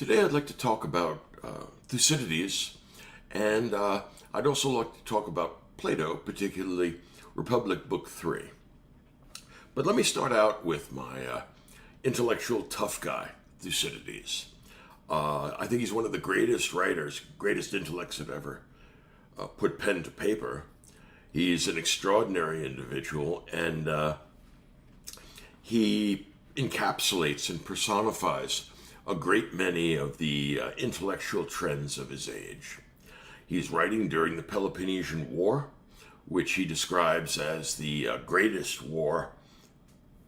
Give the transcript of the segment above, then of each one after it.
Today I'd like to talk about Thucydides, and I'd also like to talk about Plato, particularly Republic Book 3. But let me start out with my intellectual tough guy, Thucydides. I think he's one of the greatest writers, greatest intellects that ever put pen to paper. He's an extraordinary individual, and he encapsulates and personifies a great many of the intellectual trends of his age. He's writing during the Peloponnesian War, which he describes as the greatest war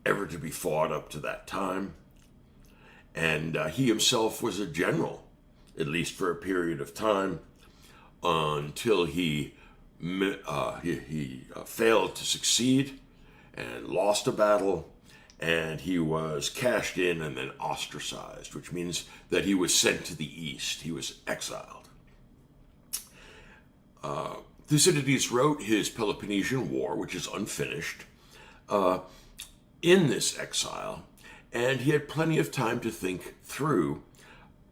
ever to be fought up to that time. And he himself was a general, at least for a period of time, until he failed to succeed and lost a battle, and he was cashed in and then ostracized, which means that he was sent to the east. He was exiled. Thucydides wrote his Peloponnesian War, which is unfinished, in this exile, and he had plenty of time to think through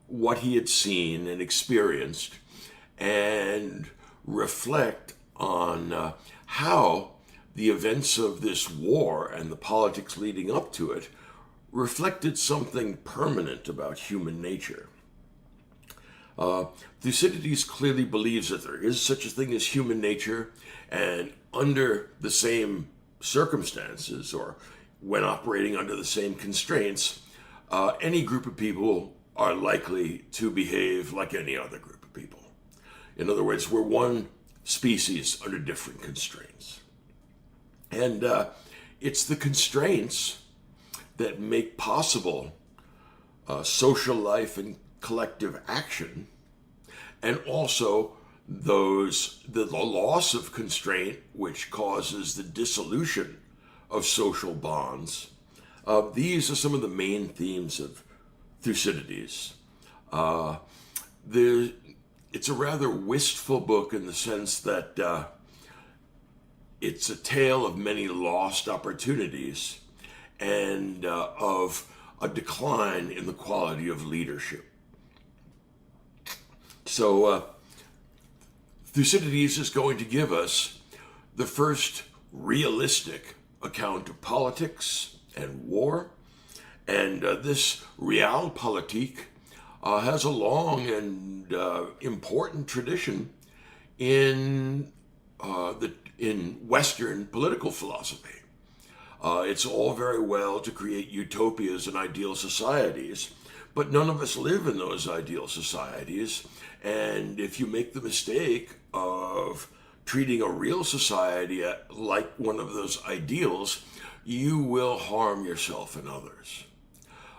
what he had seen and experienced and reflect on how the events of this war and the politics leading up to it reflected something permanent about human nature. Thucydides clearly believes that there is such a thing as human nature, and under the same circumstances, or when operating under the same constraints, any group of people are likely to behave like any other group of people. In other words, we're one species under different constraints. And it's the constraints that make possible social life and collective action, and also the loss of constraint, which causes the dissolution of social bonds. These are some of the main themes of Thucydides. It's a rather wistful book in the sense that it's a tale of many lost opportunities and of a decline in the quality of leadership. So Thucydides is going to give us the first realistic account of politics and war, and this realpolitik has a long and important tradition in Western political philosophy. It's all very well to create utopias and ideal societies, but none of us live in those ideal societies. And if you make the mistake of treating a real society like one of those ideals, you will harm yourself and others.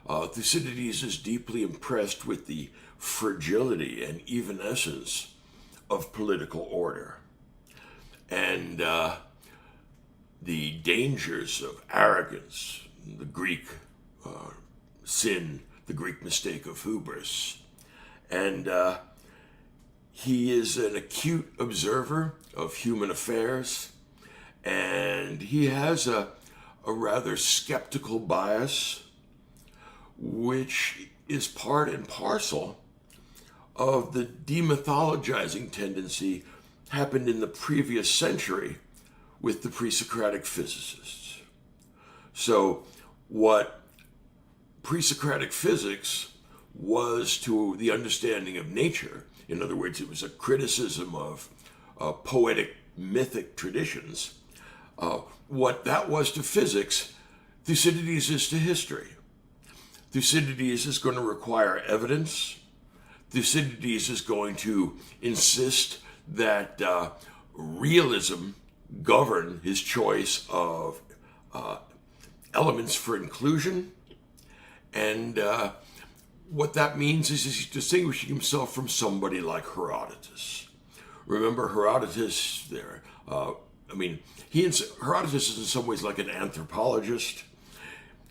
Thucydides is deeply impressed with the fragility and evanescence of political order, and the dangers of arrogance, the Greek sin, the Greek mistake of hubris. And he is an acute observer of human affairs, and he has a rather skeptical bias, which is part and parcel of the demythologizing tendency happened in the previous century with the pre-Socratic physicists. So what pre-Socratic physics was to the understanding of nature, in other words, it was a criticism of poetic mythic traditions, what that was to physics, Thucydides is to history. Thucydides is going to require evidence. Thucydides is going to insist that realism govern his choice of elements for inclusion. And what that means is he's distinguishing himself from somebody like Herodotus. Remember Herodotus there? Herodotus is in some ways like an anthropologist.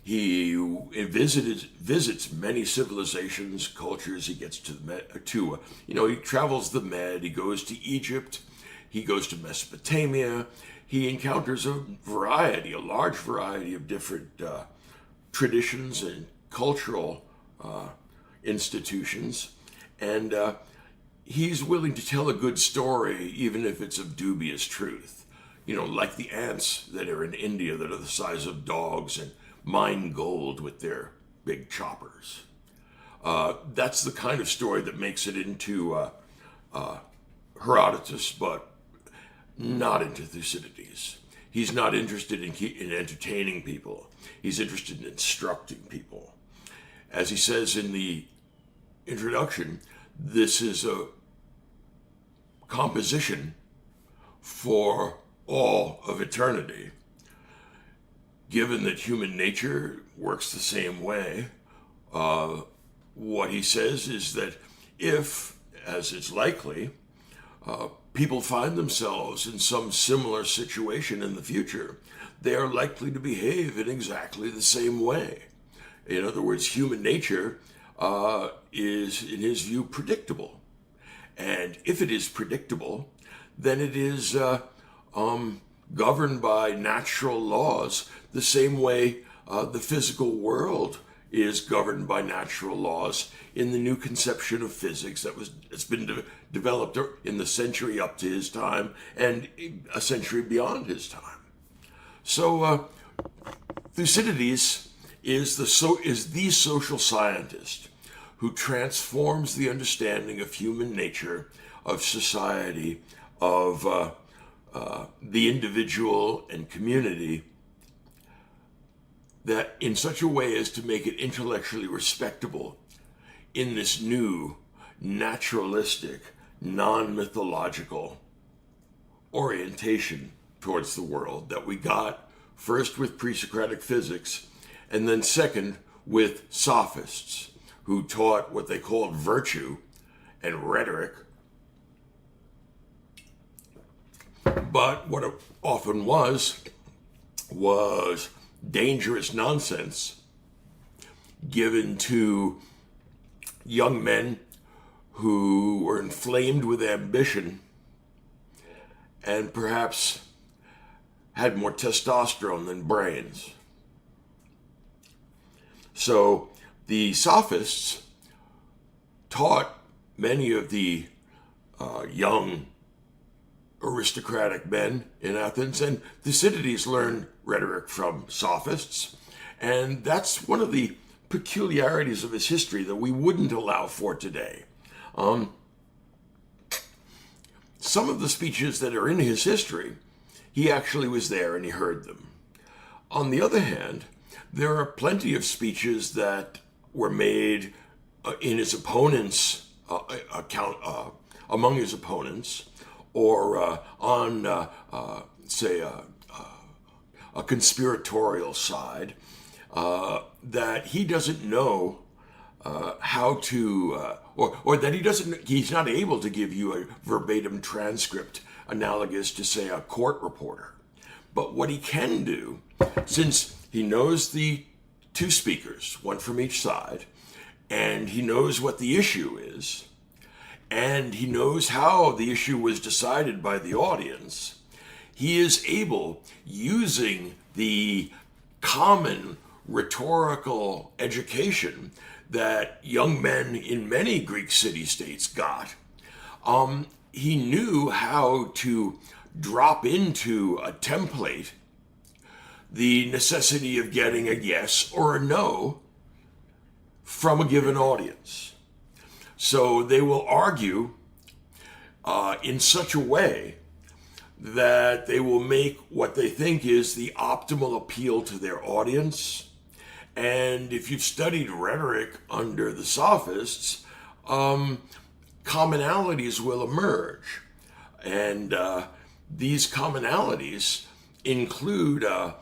He visits many civilizations, cultures. He gets he travels the Med. He goes to Egypt. He goes to Mesopotamia. He encounters a large variety of different traditions and cultural institutions, and he's willing to tell a good story even if it's of dubious truth. You know, like the ants that are in India that are the size of dogs and mine gold with their big choppers. That's the kind of story that makes it into Herodotus, but not into Thucydides. He's not interested in entertaining people. He's interested in instructing people. As he says in the introduction, this is a composition for all of eternity. Given that human nature works the same way, what he says is that if, as is likely, people find themselves in some similar situation in the future, they are likely to behave in exactly the same way. In other words, human nature is, in his view, predictable. And if it is predictable, then it is governed by natural laws the same way the physical world is governed by natural laws in the new conception of physics that's been developed in the century up to his time and a century beyond his time. So Thucydides is the social scientist who transforms the understanding of human nature, of society, of the individual and community, that in such a way as to make it intellectually respectable in this new, naturalistic, non-mythological orientation towards the world that we got first with pre-Socratic physics, and then second with sophists who taught what they called virtue and rhetoric. But what it often was dangerous nonsense given to young men who were inflamed with ambition and perhaps had more testosterone than brains. So the sophists taught many of the young aristocratic men in Athens, and Thucydides learned rhetoric from sophists, and that's one of the peculiarities of his history that we wouldn't allow for today. Some of the speeches that are in his history, he actually was there and he heard them. On the other hand, there are plenty of speeches that were made in his opponents' among his opponents, or on, say, a conspiratorial side, that he doesn't know how to, or that he's not able to give you a verbatim transcript analogous to, say, a court reporter. But what he can do, since he knows the two speakers, one from each side, and he knows what the issue is, and he knows how the issue was decided by the audience, he is able, using the common rhetorical education that young men in many Greek city-states got, he knew how to drop into a template the necessity of getting a yes or a no from a given audience. So they will argue in such a way that they will make what they think is the optimal appeal to their audience. And if you've studied rhetoric under the sophists, commonalities will emerge. And these commonalities include a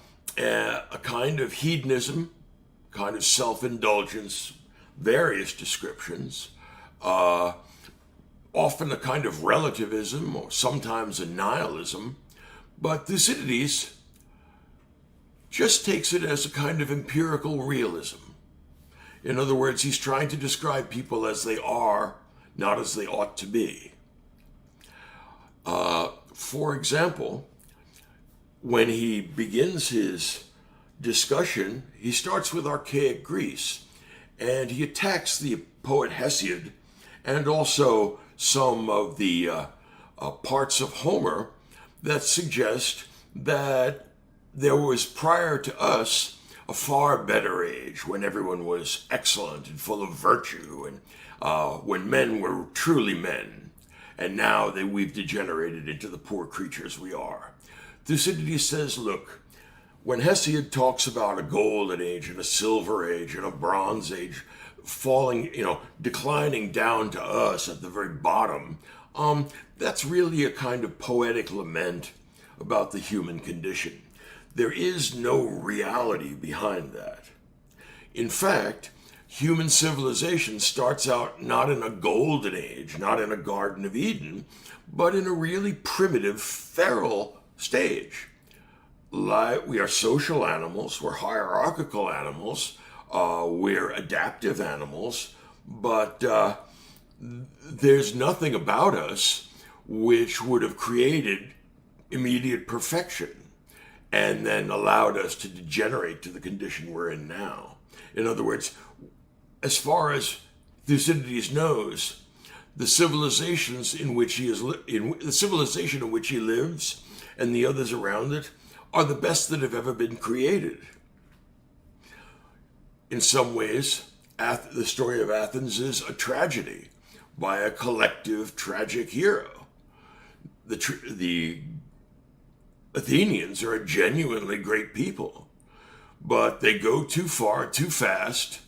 kind of hedonism, kind of self-indulgence, various descriptions, often a kind of relativism or sometimes a nihilism, but Thucydides just takes it as a kind of empirical realism. In other words, he's trying to describe people as they are, not as they ought to be. For example, when he begins his discussion, he starts with archaic Greece. and he attacks the poet Hesiod and also some of the parts of Homer that suggest that there was, prior to us, a far better age when everyone was excellent and full of virtue, and when men were truly men. And now that we've degenerated into the poor creatures we are. Thucydides says, look, when Hesiod talks about a golden age and a silver age and a bronze age falling, declining down to us at the very bottom, that's really a kind of poetic lament about the human condition. There is no reality behind that. In fact, human civilization starts out not in a golden age, not in a Garden of Eden, but in a really primitive, feral stage. We are social animals, we're hierarchical animals, we're adaptive animals, but there's nothing about us which would have created immediate perfection and then allowed us to degenerate to the condition we're in now. In other words, as far as Thucydides knows, the civilization in which he lives and the others around it are the best that have ever been created. In some ways, the story of Athens is a tragedy by a collective tragic hero. The Athenians are a genuinely great people, but they go too far, too fast.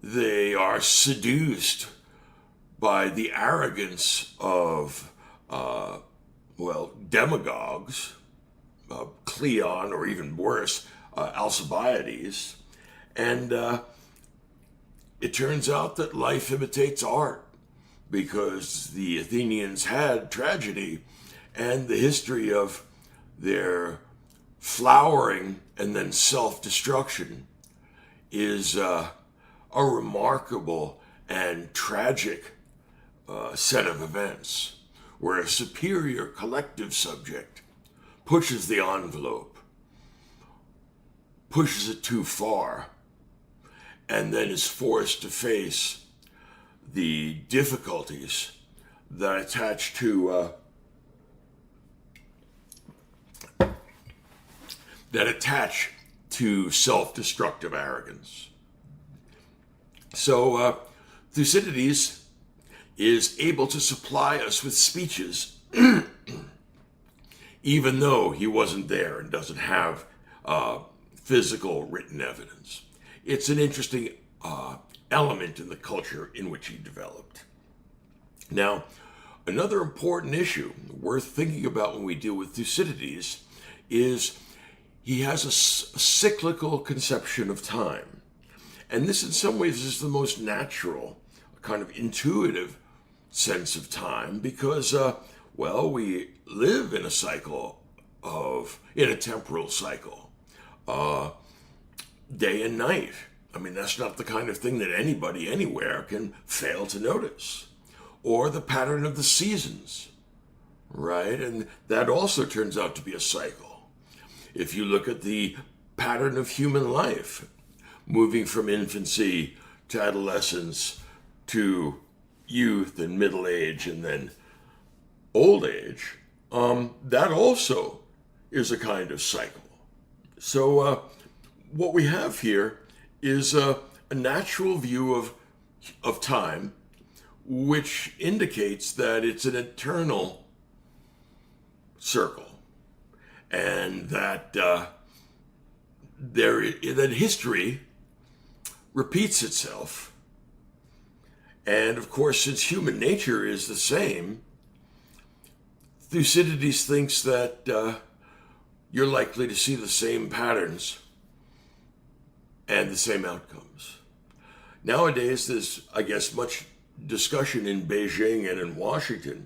They are seduced by the arrogance of, demagogues, Cleon, or even worse, Alcibiades. And it turns out that life imitates art, because the Athenians had tragedy, and the history of their flowering and then self-destruction is a remarkable and tragic set of events, where a superior collective subject pushes the envelope, pushes it too far, and then is forced to face the difficulties that attach to self-destructive arrogance. So Thucydides is able to supply us with speeches even though he wasn't there and doesn't have physical written evidence. It's an interesting element in the culture in which he developed. Now, another important issue worth thinking about when we deal with Thucydides is he has a cyclical conception of time. And this in some ways is the most natural, kind of intuitive sense of time, because, we live in a temporal cycle, day and night. I mean, that's not the kind of thing that anybody anywhere can fail to notice. Or the pattern of the seasons, right? And that also turns out to be a cycle. If you look at the pattern of human life, moving from infancy to adolescence to youth and middle age and then old age, that also is a kind of cycle. So what we have here is a natural view of time, which indicates that it's an eternal circle, and that that history repeats itself. And of course, since human nature is the same, Thucydides thinks that you're likely to see the same patterns and the same outcomes. Nowadays, there's, I guess, much discussion in Beijing and in Washington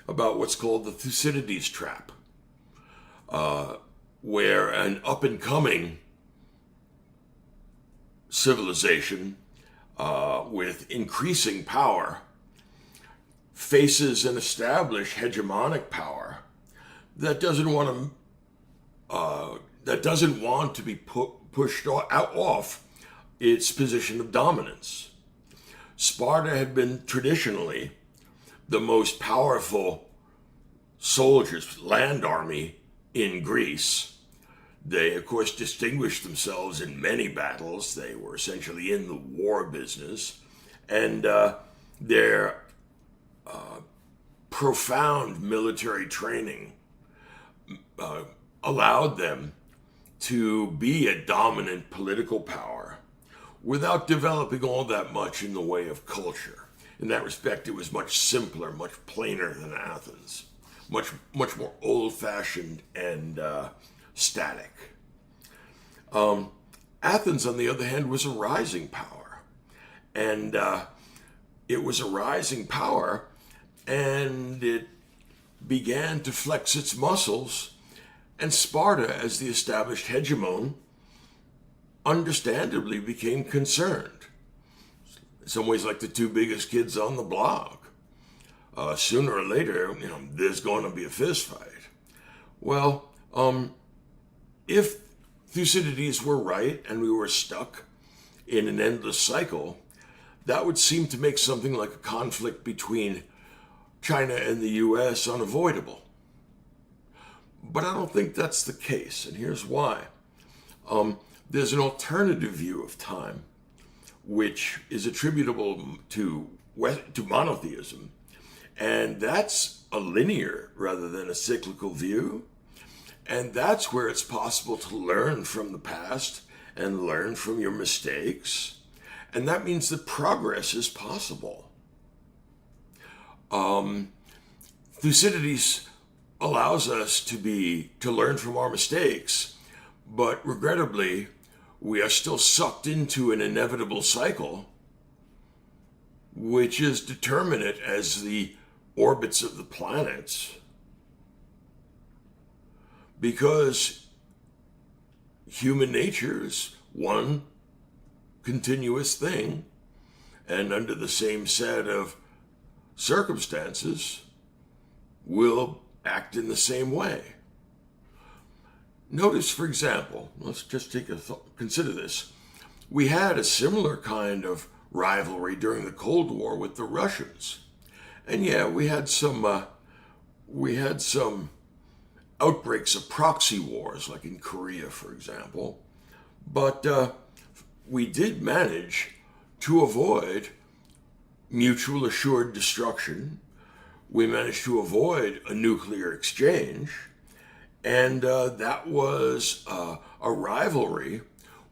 about what's called the Thucydides trap, where an up-and-coming civilization with increasing power faces an established hegemonic power that doesn't want to be pushed off its position of dominance. Sparta had been traditionally the most powerful soldiers, land army in Greece. They, of course, distinguished themselves in many battles. They were essentially in the war business. And their profound military training allowed them to be a dominant political power without developing all that much in the way of culture. In that respect, it was much simpler, much plainer than Athens, much more old-fashioned and static. Athens, on the other hand, was a rising power, and it was a rising power, and it began to flex its muscles, and Sparta, as the established hegemon, understandably became concerned. In some ways, like the two biggest kids on the block. Sooner or later, there's going to be a fist fight. Well, if Thucydides were right and we were stuck in an endless cycle, that would seem to make something like a conflict between China and the US unavoidable. But I don't think that's the case, and here's why. There's an alternative view of time, which is attributable to monotheism, and that's a linear rather than a cyclical view, and that's where it's possible to learn from the past and learn from your mistakes, and that means that progress is possible. Thucydides allows us to learn from our mistakes, but regrettably, we are still sucked into an inevitable cycle, which is determinate as the orbits of the planets, because human nature is one continuous thing, and under the same set of circumstances, will act in the same way. Notice, for example, let's just consider this. We had a similar kind of rivalry during the Cold War with the Russians. And yeah, we had some outbreaks of proxy wars, like in Korea, for example. But we did manage to avoid mutual assured destruction. We managed to avoid a nuclear exchange. And that was a rivalry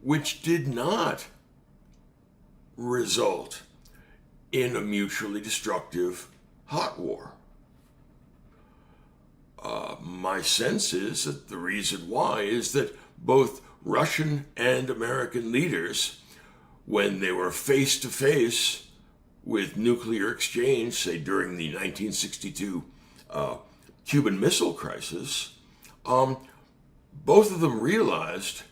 which did not result in a mutually destructive hot war. My sense is that the reason why is that both Russian and American leaders, when they were face to face with nuclear exchange, say during the 1962 Cuban Missile Crisis, both of them realized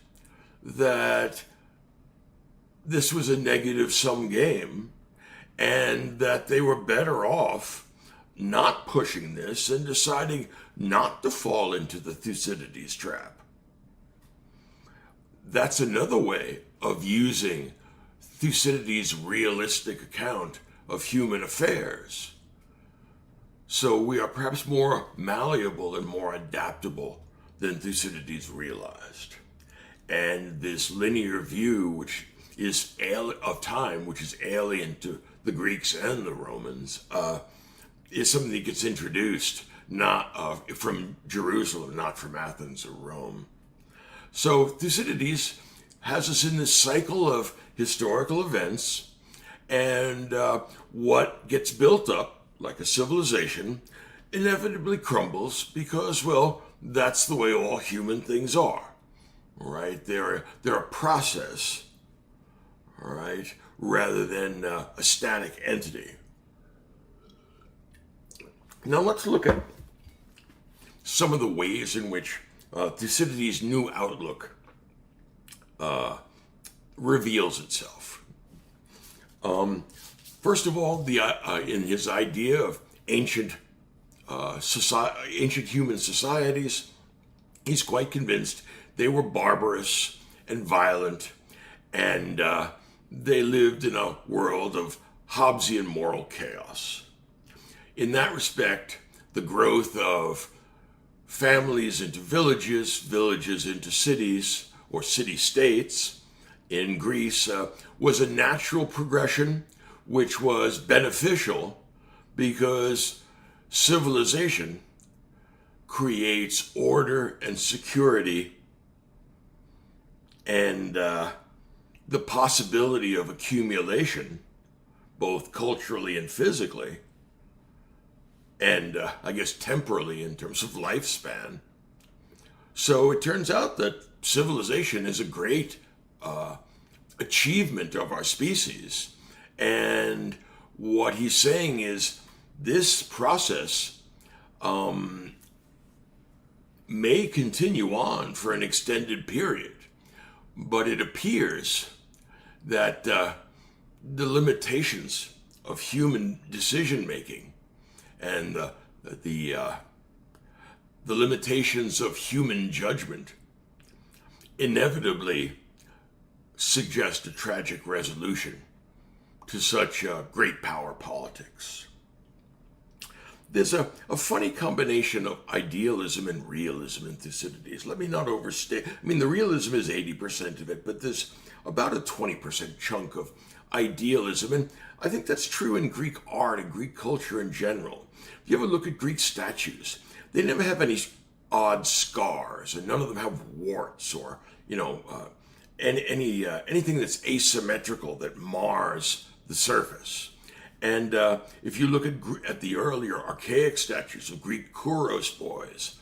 that this was a negative-sum game and that they were better off not pushing this and deciding not to fall into the Thucydides trap. That's another way of using Thucydides' realistic account of human affairs. So we are perhaps more malleable and more adaptable than Thucydides realized. And this linear view, which is of time, which is alien to the Greeks and the Romans, is something that gets introduced not from Jerusalem, not from Athens or Rome. So Thucydides has us in this cycle of historical events, and what gets built up like a civilization inevitably crumbles because, well, that's the way all human things are, right? They're a process, all right, rather than a static entity. Now let's look at some of the ways in which Thucydides' new outlook reveals itself. First of all, in his idea of ancient human societies, he's quite convinced they were barbarous and violent and they lived in a world of Hobbesian moral chaos. In that respect, the growth of families into villages, villages into cities, or city-states in Greece was a natural progression which was beneficial because civilization creates order and security and the possibility of accumulation, both culturally and physically, and I guess temporally in terms of lifespan. So it turns out that civilization is a great achievement of our species. And what he's saying is this process may continue on for an extended period, but it appears that the limitations of human decision making and the limitations of human judgment inevitably suggest a tragic resolution to such great power politics. There's a funny combination of idealism and realism in Thucydides. Let me not overstate. I mean, the realism is 80% of it, but there's about a 20% chunk of idealism. And I think that's true in Greek art and Greek culture in general. If you ever look at Greek statues, they never have any odd scars, and none of them have warts or, anything that's asymmetrical that mars the surface. And if you look at the earlier archaic statues of Greek Kouros boys,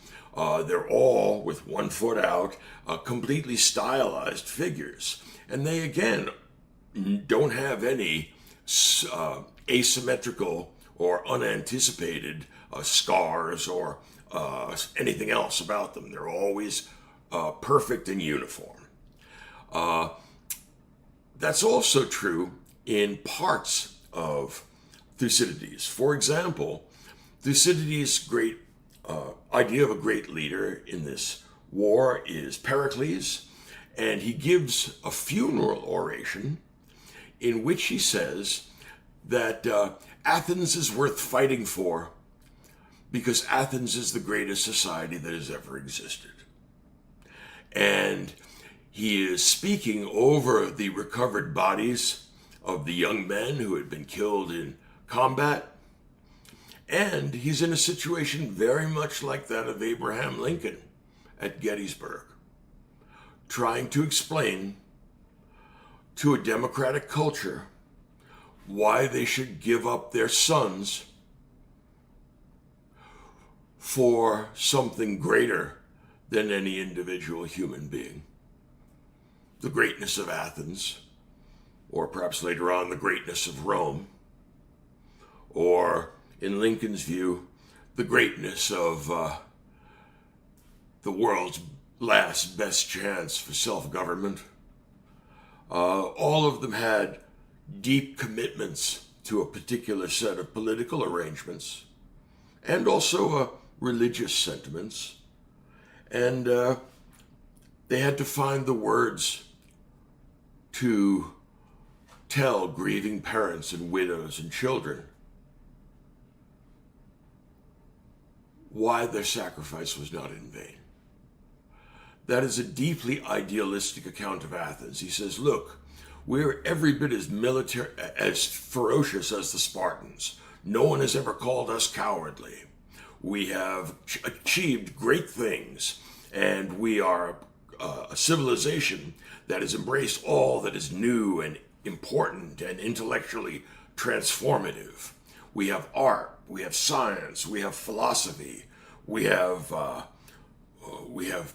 they're all, with one foot out, completely stylized figures. And they, again, don't have any asymmetrical or unanticipated scars or anything else about them. They're always perfect and uniform. That's also true in parts of Thucydides. For example, Thucydides' great idea of a great leader in this war is Pericles, and he gives a funeral oration in which he says that Athens is worth fighting for because Athens is the greatest society that has ever existed. And he is speaking over the recovered bodies of the young men who had been killed in combat. And he's in a situation very much like that of Abraham Lincoln at Gettysburg, trying to explain to a democratic culture why they should give up their sons for something greater than any individual human being. The greatness of Athens, or perhaps later on the greatness of Rome, or in Lincoln's view, the greatness of the world's last best chance for self-government. All of them had deep commitments to a particular set of political arrangements and also religious sentiments. And they had to find the words to tell grieving parents and widows and children why their sacrifice was not in vain. That is a deeply idealistic account of Athens. He says, look, we're every bit as ferocious as the Spartans. No one has ever called us cowardly. We have achieved great things, and we are a civilization that has embraced all that is new and important and intellectually transformative. We have art, we have science, we have philosophy, we have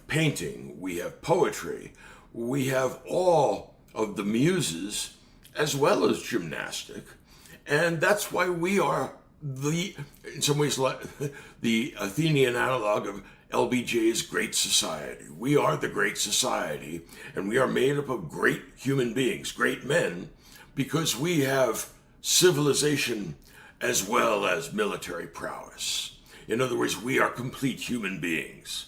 painting, we have poetry, we have all of the muses as well as gymnastic, and that's why we are in some ways, the Athenian analog of LBJ's Great Society. We are the Great Society, and we are made up of great human beings, great men, because we have civilization as well as military prowess. In other words, we are complete human beings.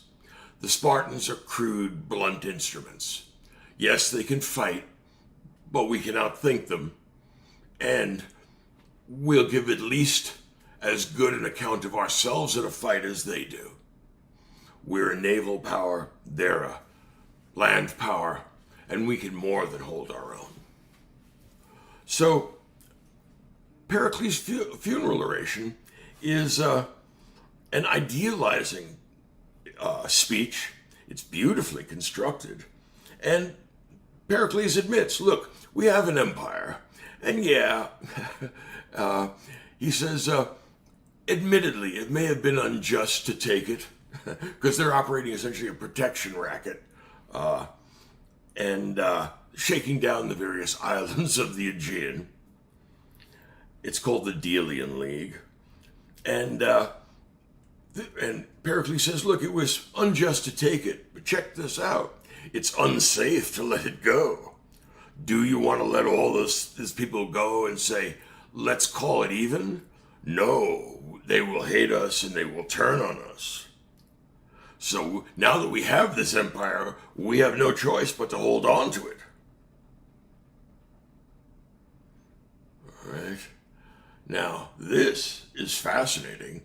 The Spartans are crude, blunt instruments. Yes, they can fight, but we can outthink them, and we'll give at least as good an account of ourselves in a fight as they do. We're a naval power, they're a land power, and we can more than hold our own. So, Pericles' funeral oration is an idealizing speech. It's beautifully constructed. And Pericles admits, look, we have an empire. And yeah, he says, admittedly, it may have been unjust to take it, because they're operating essentially a protection racket, and shaking down the various islands of the Aegean. It's called the Delian League. And Pericles says, look, it was unjust to take it, but check this out. It's unsafe to let it go. Do you want to let all these people go and say, let's call it even? No, they will hate us and they will turn on us. So now that we have this empire, we have no choice but to hold on to it. All right. Now, this is fascinating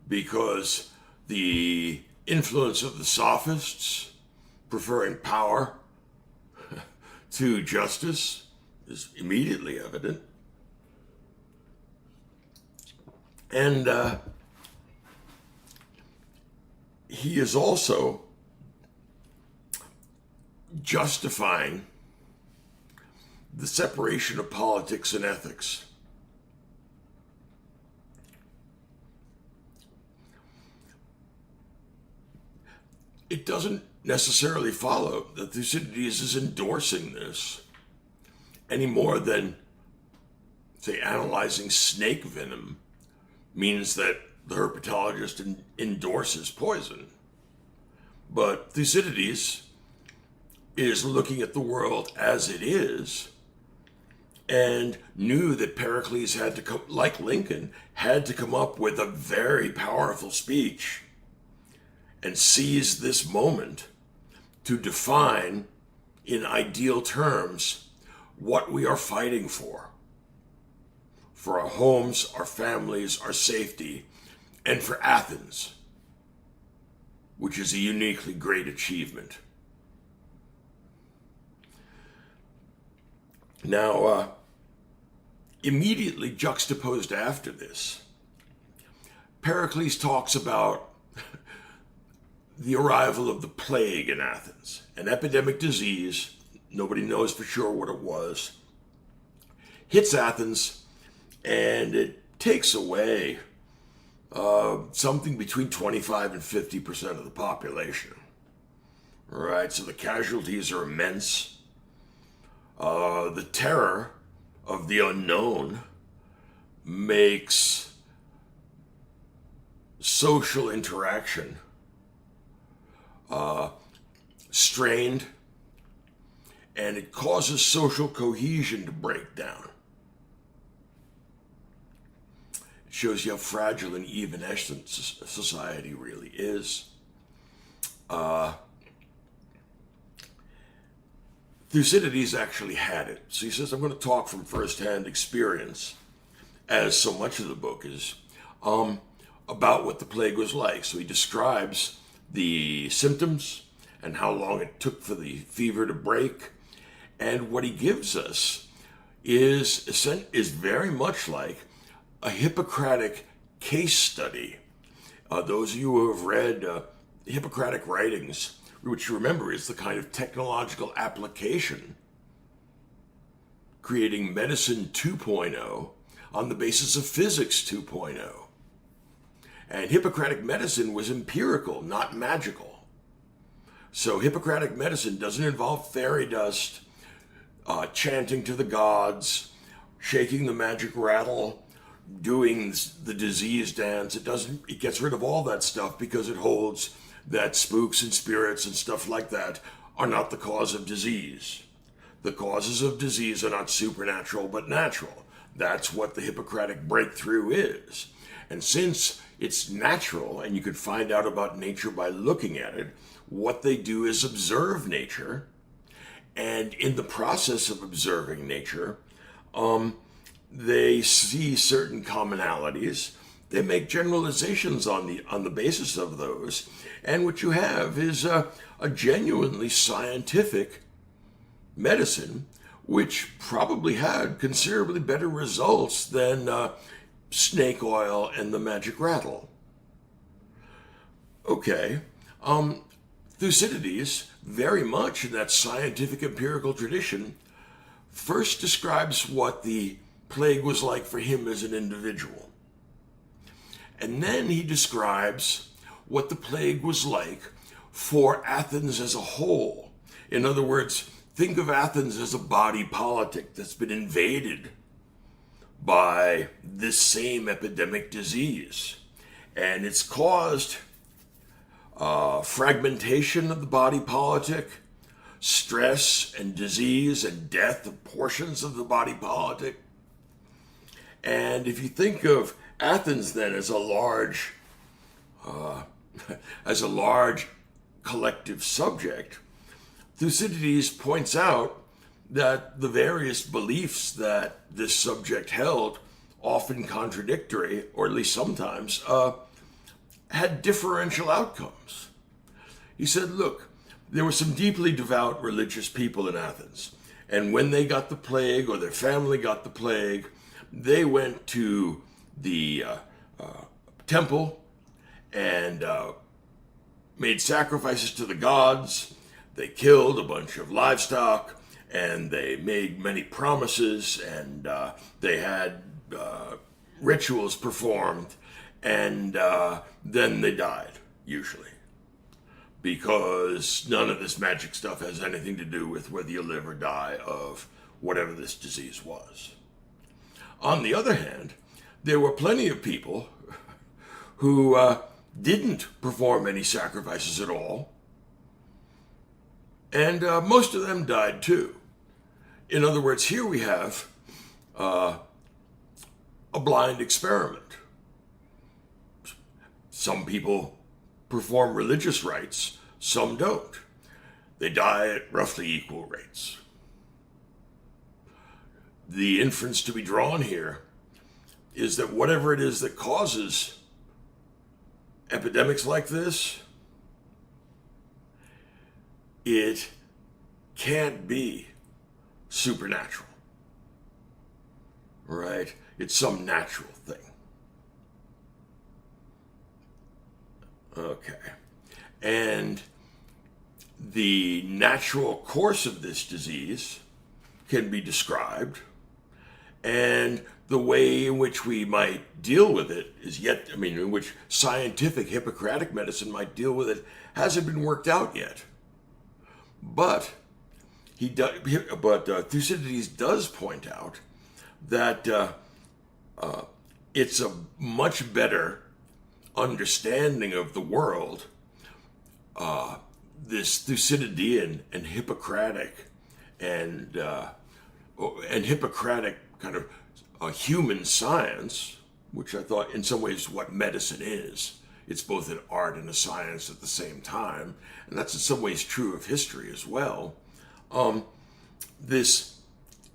because the influence of the sophists preferring power to justice is immediately evident. And he is also justifying the separation of politics and ethics. It doesn't necessarily follow that Thucydides is endorsing this any more than, say, analyzing snake venom means that the herpetologist endorses poison. But Thucydides is looking at the world as it is and knew that Pericles had to come, like Lincoln, had to come up with a very powerful speech and seize this moment to define in ideal terms what we are fighting for our homes, our families, our safety, and for Athens, which is a uniquely great achievement. Now, immediately juxtaposed after this, Pericles talks about the arrival of the plague in Athens, an epidemic disease, nobody knows for sure what it was, hits Athens, and it takes away something between 25 and 50% of the population. All right, so the casualties are immense. The terror of the unknown makes social interaction strained, and it causes social cohesion to break down. It shows you how fragile and evanescent society really is. Thucydides actually had it. So he says, I'm going to talk from firsthand experience, as so much of the book is, about what the plague was like. So he describes the symptoms and how long it took for the fever to break. And what he gives us is very much like a Hippocratic case study. Those of you who have read Hippocratic writings, which you remember is the kind of technological application creating medicine 2.0 on the basis of physics 2.0. And Hippocratic medicine was empirical, not magical. So Hippocratic medicine doesn't involve fairy dust, chanting to the gods, shaking the magic rattle, doing the disease dance. It gets rid of all that stuff because it holds that spooks and spirits and stuff like that are not the cause of disease. The causes of disease are not supernatural but natural. That's what the Hippocratic breakthrough is. And since it's natural and you could find out about nature by looking at it, what they do is observe nature And in the process of observing nature, they see certain commonalities. They make generalizations on the basis of those. And what you have is a genuinely scientific medicine, which probably had considerably better results than snake oil and the magic rattle. Okay. Thucydides, very much in that scientific empirical tradition, first describes what the plague was like for him as an individual. And then he describes what the plague was like for Athens as a whole. In other words, think of Athens as a body politic that's been invaded by this same epidemic disease. And it's caused fragmentation of the body politic, stress and disease and death of portions of the body politic. And if you think of Athens then as a large collective subject, Thucydides points out that the various beliefs that this subject held, often contradictory, or at least sometimes, had differential outcomes. He said, look, there were some deeply devout religious people in Athens, and when they got the plague or their family got the plague, they went to the temple and made sacrifices to the gods. They killed a bunch of livestock, and they made many promises, and they had rituals performed, and then they died, usually. Because none of this magic stuff has anything to do with whether you live or die of whatever this disease was. On the other hand, there were plenty of people who didn't perform any sacrifices at all, and most of them died too. In other words, here we have a blind experiment. Some people perform religious rites, some don't. They die at roughly equal rates. The inference to be drawn here is that whatever it is that causes epidemics like this, it can't be supernatural, right? It's some natural thing. Okay. And the natural course of this disease can be described, and the way in which we might deal with it in which scientific Hippocratic medicine might deal with it hasn't been worked out yet. But Thucydides does point out that it's a much better understanding of the world, this Thucydidean and Hippocratic and Hippocratic kind of human science, which I thought in some ways is what medicine is. It's both an art and a science at the same time, and that's in some ways true of history as well. This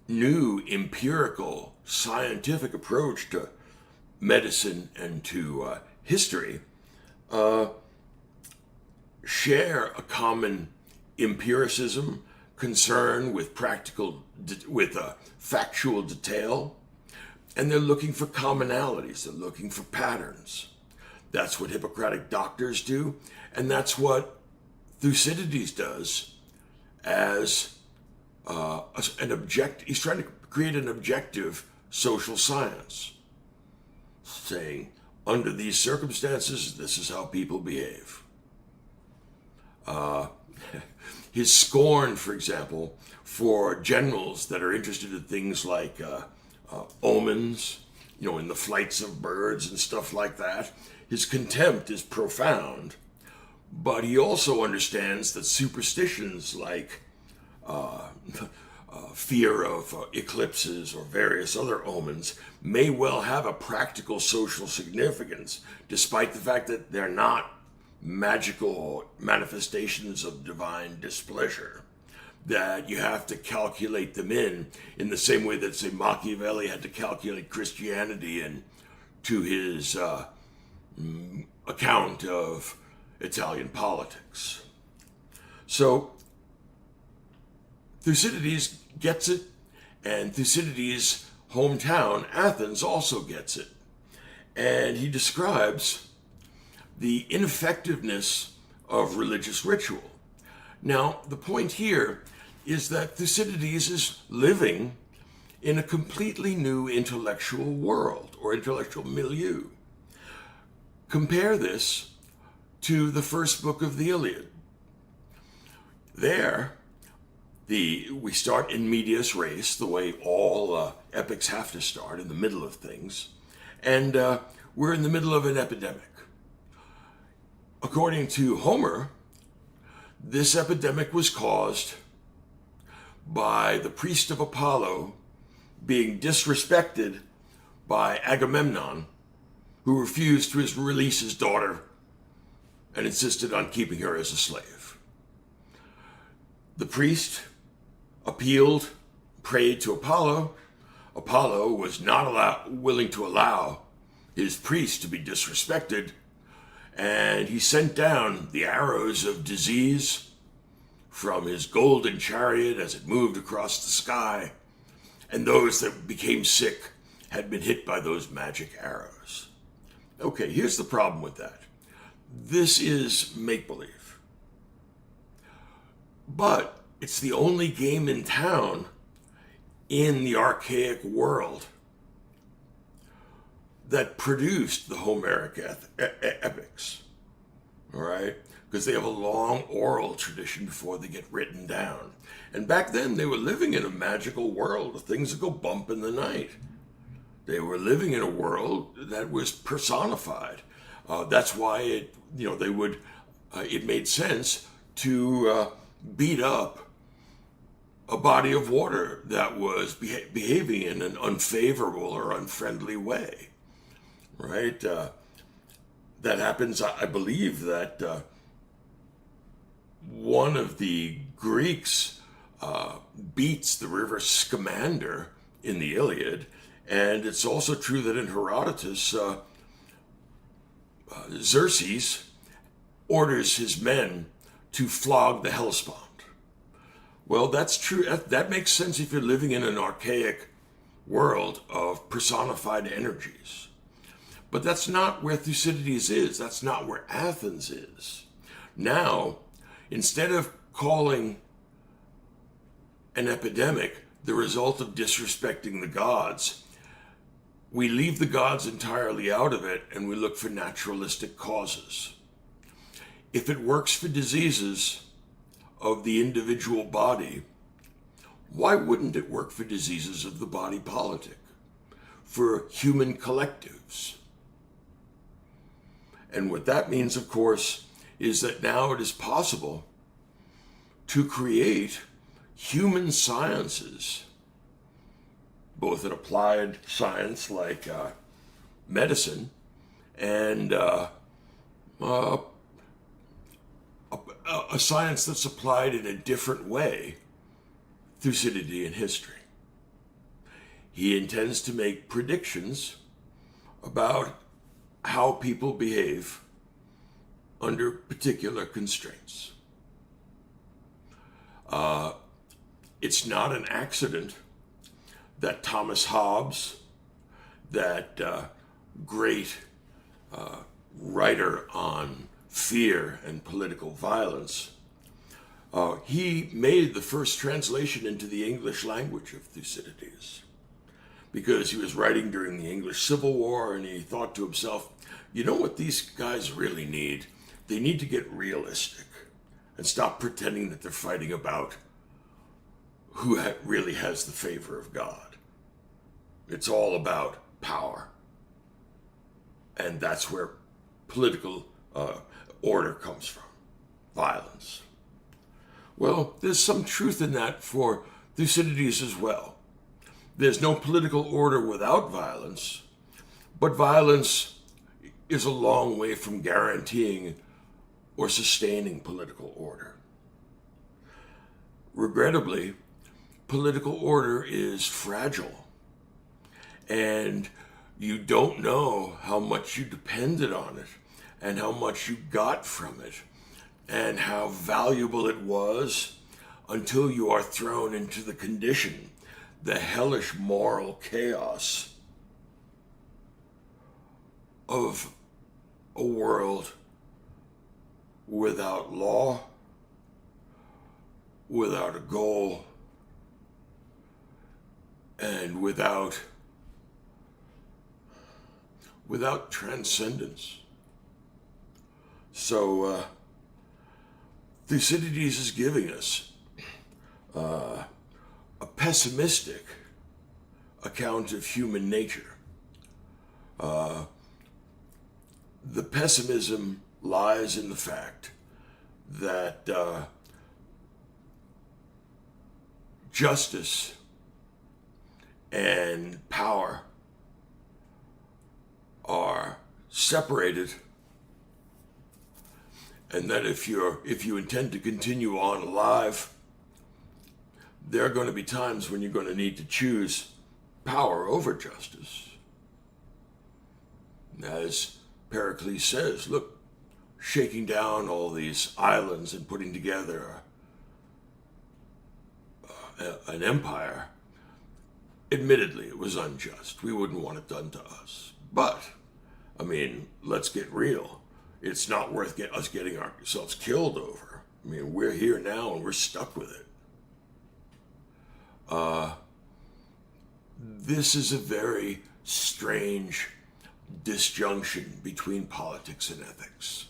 new empirical scientific approach to medicine and to history share a common empiricism, concern with factual detail, and they're looking for commonalities. They're looking for patterns. That's what Hippocratic doctors do, and that's what Thucydides does as an object. He's trying to create an objective social science, saying, under these circumstances, this is how people behave. His scorn, for example, for generals that are interested in things like omens, in the flights of birds and stuff like that. His contempt is profound, but he also understands that superstitions like fear of eclipses or various other omens may well have a practical social significance, despite the fact that they're not magical manifestations of divine displeasure. that you have to calculate them in the same way that, say, Machiavelli had to calculate Christianity to his account of Italian politics. So Thucydides gets it, and Thucydides' hometown, Athens, also gets it. And he describes the ineffectiveness of religious ritual. Now, the point here is that Thucydides is living in a completely new intellectual world or intellectual milieu. Compare this to the first book of the Iliad. There, we start in medias res, the way all epics have to start, in the middle of things, and we're in the middle of an epidemic. According to Homer, this epidemic was caused by the priest of Apollo being disrespected by Agamemnon, who refused to release his daughter and insisted on keeping her as a slave. The priest appealed, prayed to Apollo. Apollo was not willing to allow his priest to be disrespected, and he sent down the arrows of disease from his golden chariot as it moved across the sky, and those that became sick had been hit by those magic arrows. Okay, here's the problem with that. This is make-believe. But it's the only game in town in the archaic world that produced the Homeric epics, all right? Because they have a long oral tradition before they get written down. And back then, they were living in a magical world of things that go bump in the night. They were living in a world that was personified. That's why it made sense to beat up a body of water that was behaving in an unfavorable or unfriendly way, right? That happens, I believe that one of the Greeks beats the river Scamander in the Iliad, and it's also true that in Herodotus, Xerxes orders his men to flog the Hellespont. Well, that's true. That makes sense if you're living in an archaic world of personified energies. But that's not where Thucydides is. That's not where Athens is. Now, instead of calling an epidemic the result of disrespecting the gods, we leave the gods entirely out of it and we look for naturalistic causes. If it works for diseases of the individual body, why wouldn't it work for diseases of the body politic, for human collectives? And what that means, of course, is that now it is possible to create human sciences, both an applied science like medicine and a science that's applied in a different way, Thucydidean history. He intends to make predictions about how people behave under particular constraints. It's not an accident that Thomas Hobbes, that great writer on fear and political violence, he made the first translation into the English language of Thucydides, because he was writing during the English Civil War, and he thought to himself, you know what these guys really need? They need to get realistic and stop pretending that they're fighting about who really has the favor of God. It's all about power. And that's where political order comes from, violence. Well, there's some truth in that for Thucydides as well. There's no political order without violence, but violence is a long way from guaranteeing or sustaining political order. regrettably, political order is fragile. And you don't know how much you depended on it and how much you got from it and how valuable it was until you are thrown into the condition, the hellish moral chaos of a world without law, without a goal, and without transcendence. So Thucydides is giving us a pessimistic account of human nature. The pessimism lies in the fact that justice and power are separated, and that if you intend to continue on alive, there are going to be times when you're going to need to choose power over justice. As Pericles says, look, shaking down all these islands and putting together an empire, admittedly, it was unjust. We wouldn't want it done to us. But, I mean, let's get real. It's not worth us getting ourselves killed over. I mean, we're here now and we're stuck with it. This is a very strange disjunction between politics and ethics.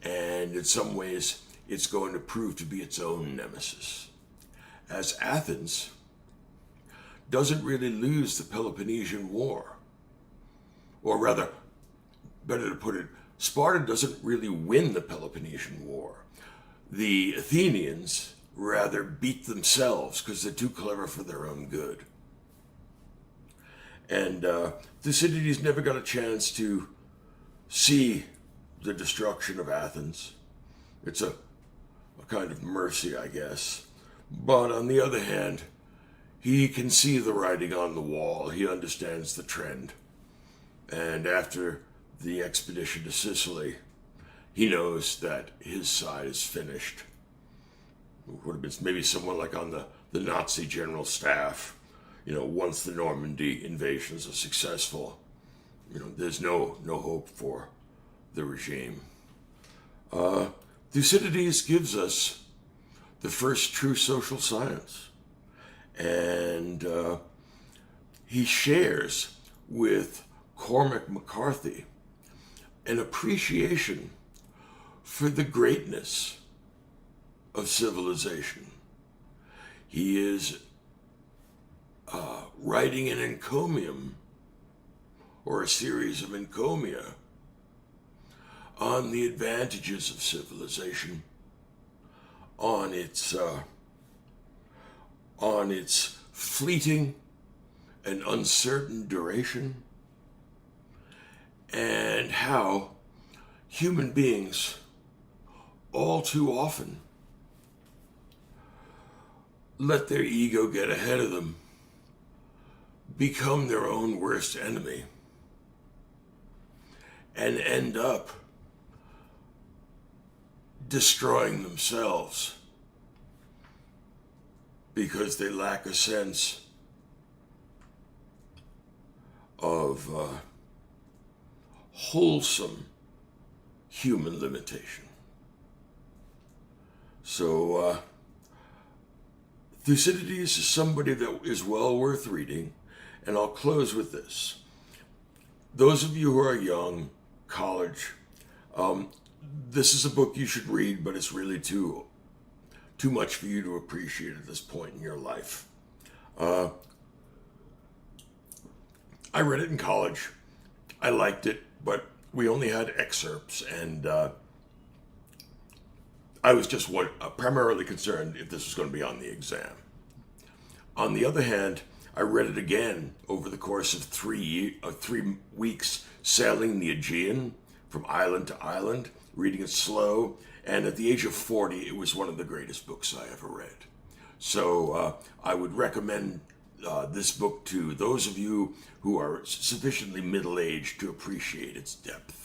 And in some ways, it's going to prove to be its own nemesis. As Athens doesn't really lose the Peloponnesian War, or rather, better to put it, Sparta doesn't really win the Peloponnesian War. The Athenians rather beat themselves because they're too clever for their own good. And Thucydides never got a chance to see the destruction of Athens. It's a kind of mercy, I guess. But on the other hand, he can see the writing on the wall. He understands the trend. And after the expedition to Sicily, he knows that his side is finished. It would have been maybe someone like on the Nazi general staff. Once the Normandy invasions are successful, there's no hope for the regime. Thucydides gives us the first true social science. And he shares with Cormac McCarthy an appreciation for the greatness of civilization. He is writing an encomium, or a series of encomia, on the advantages of civilization, on its fleeting and uncertain duration, and how human beings all too often let their ego get ahead of them, become their own worst enemy, and end up destroying themselves because they lack a sense of wholesome human limitation. So Thucydides is somebody that is well worth reading, and I'll close with this. Those of you who are young, college, this is a book you should read, but it's really too much for you to appreciate at this point in your life. I read it in college. I liked it, but we only had excerpts, and I was just primarily concerned if this was going to be on the exam. On the other hand, I read it again over the course of 3 weeks, sailing the Aegean from island to island, reading it slow, and at the age of 40, it was one of the greatest books I ever read. So I would recommend this book to those of you who are sufficiently middle-aged to appreciate its depth.